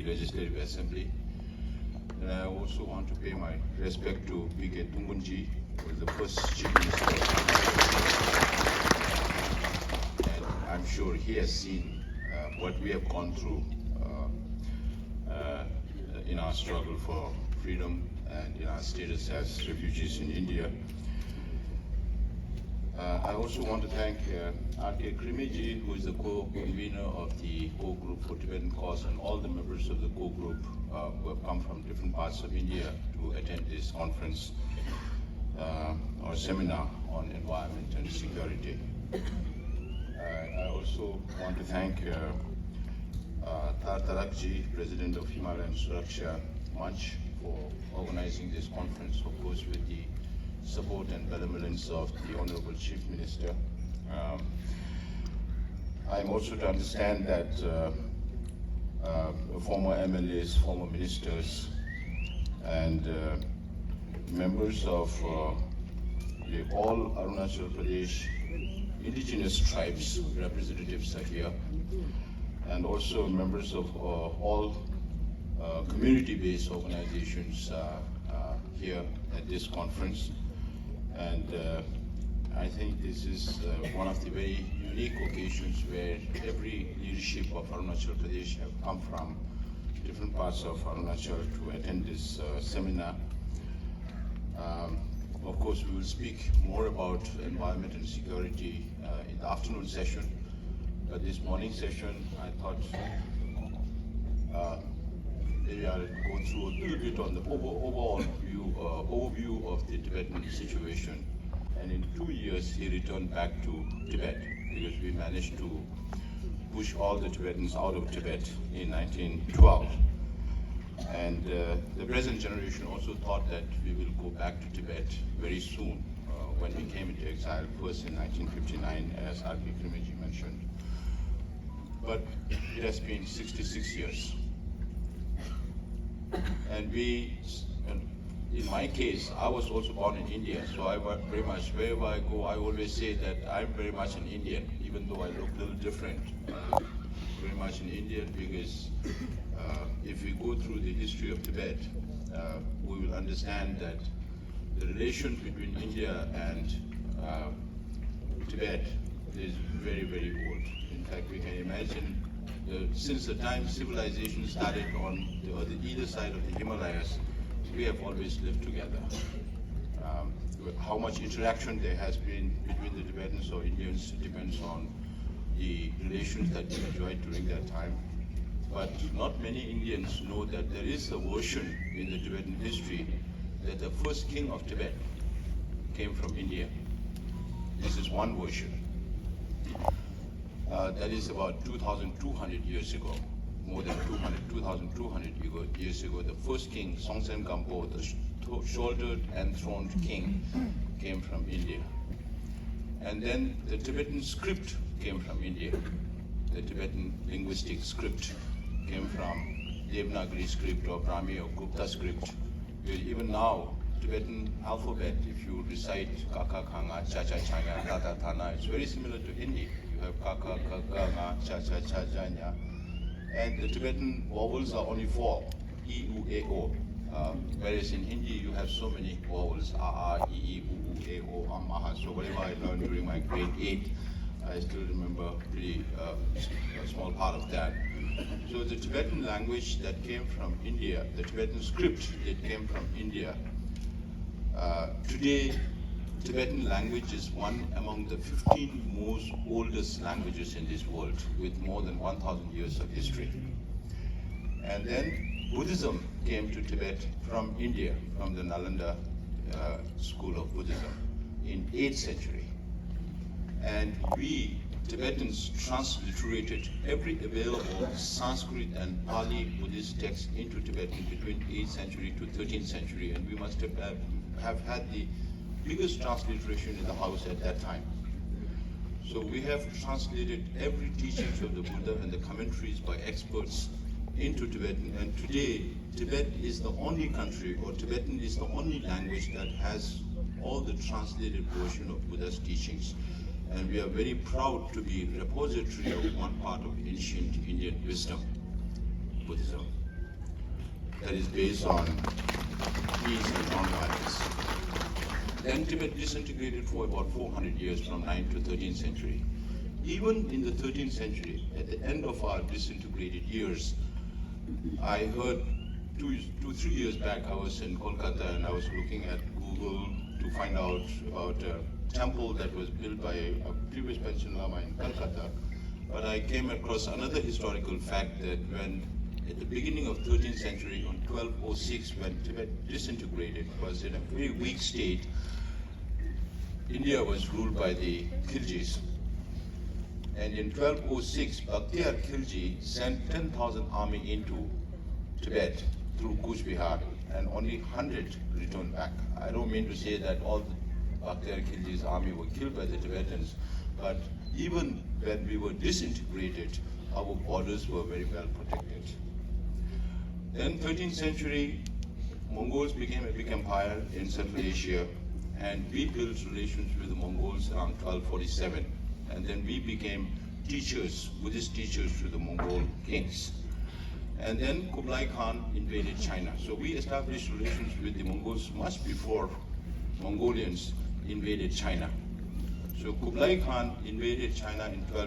Legislative Assembly. And I also want to pay my respect to P.K. Tungunji, who is the first Chief Minister. And I'm sure he has seen what we have gone through in our struggle for freedom and in our status as refugees in India. I also want to thank R.K. Krimeji, who is the co-convener of the core group for Tibetan cause, and all the members of the core group who have come from different parts of India to attend this conference or seminar on environment and security. I also want to thank Tar Tarakji, President of Himalayan Suraksha Manch, for organizing this conference, of course, with the support and benevolence of the Honorable Chief Minister. I'm also to understand that former MLAs, former ministers, and members of all Arunachal Pradesh indigenous tribes representatives are here, and also members of all community-based organizations here at this conference. And I think this is one of the very unique occasions where every leadership of Arunachal Pradesh have come from different parts of Arunachal to attend this seminar. Of course, we will speak more about environment and security in the afternoon session. But this morning session, I thought maybe I'll go through a little bit on the overall overview of the Tibetan situation. And in 2 years, he returned back to Tibet because we managed to push all the Tibetans out of Tibet in 1912. And the present generation also thought that we will go back to Tibet very soon when we came into exile, first in 1959, as R.K. Krimeji mentioned. But it has been 66 years. And in my case, I was also born in India, so I very much, wherever I go, I always say that I'm very much an Indian, even though I look a little different. Very much an Indian because if we go through the history of Tibet, we will understand that the relation between India and Tibet is very, very old. In fact, we can imagine since the time civilization started on either side of the Himalayas, we have always lived together. How much interaction there has been between the Tibetans or Indians depends on the relations that we enjoyed during that time. But not many Indians know that there is a version in the Tibetan history that the first king of Tibet came from India. This is one version. That is about 2,200 years ago, more than 2,200 years ago. The first king, Songtsen Gampo, the shouldered and throned king, came from India. And then the Tibetan script came from India. The Tibetan linguistic script came from Devanagari script or Brahmi or Gupta script. Even now, Tibetan alphabet, if you recite Kaka, Kanga, Cha Cha Chanya, Tata Tana, it's very similar to Hindi. You have Kaka, Kaka, Nga, Cha Cha Cha Janya. And the Tibetan vowels are only 4, E, U, A, O. Whereas in Hindi, you have so many vowels, A, E, E, U, A, O, Aha. So whatever I learned during my grade 8, I still remember pretty a small part of that. So the Tibetan language that came from India, the Tibetan script that came from India, today Tibetan language is one among the 15 most oldest languages in this world with more than 1,000 years of history. And then Buddhism came to Tibet from India, from the Nalanda school of Buddhism in 8th century. And we Tibetans transliterated every available Sanskrit and Pali Buddhist text into Tibetan between 8th century to 13th century, and we must have had the biggest transliteration in the house at that time. So we have translated every teachings of the Buddha and the commentaries by experts into Tibetan, and today Tibet is the only country, or Tibetan is the only language that has all the translated version of Buddha's teachings. And we are very proud to be a repository of one part of ancient Indian wisdom, Buddhism. that is based on peace and non-violence. Then Tibet disintegrated for about 400 years from 9th to 13th century. Even in the 13th century, at the end of our disintegrated years, I heard 3 years back, I was in Kolkata and I was looking at Google to find out about a temple that was built by a previous Panchen Lama in Kolkata. But I came across another historical fact that when at the beginning of 13th century, on 1206, when Tibet disintegrated, was in a very weak state, India was ruled by the Khiljis. And in 1206, Bakhtiyar Khilji sent 10,000 army into Tibet through Kuch Bihar, and only 100 returned back. I don't mean to say that all the Bakhtiyar Khilji's army were killed by the Tibetans, but even when we were disintegrated, our borders were very well protected. Then 13th century, Mongols became a big empire in Central Asia, and we built relations with the Mongols around 1247. And then we became teachers, Buddhist teachers to the Mongol kings. And then Kublai Khan invaded China. So we established relations with the Mongols much before Mongolians invaded China. So Kublai Khan invaded China in 12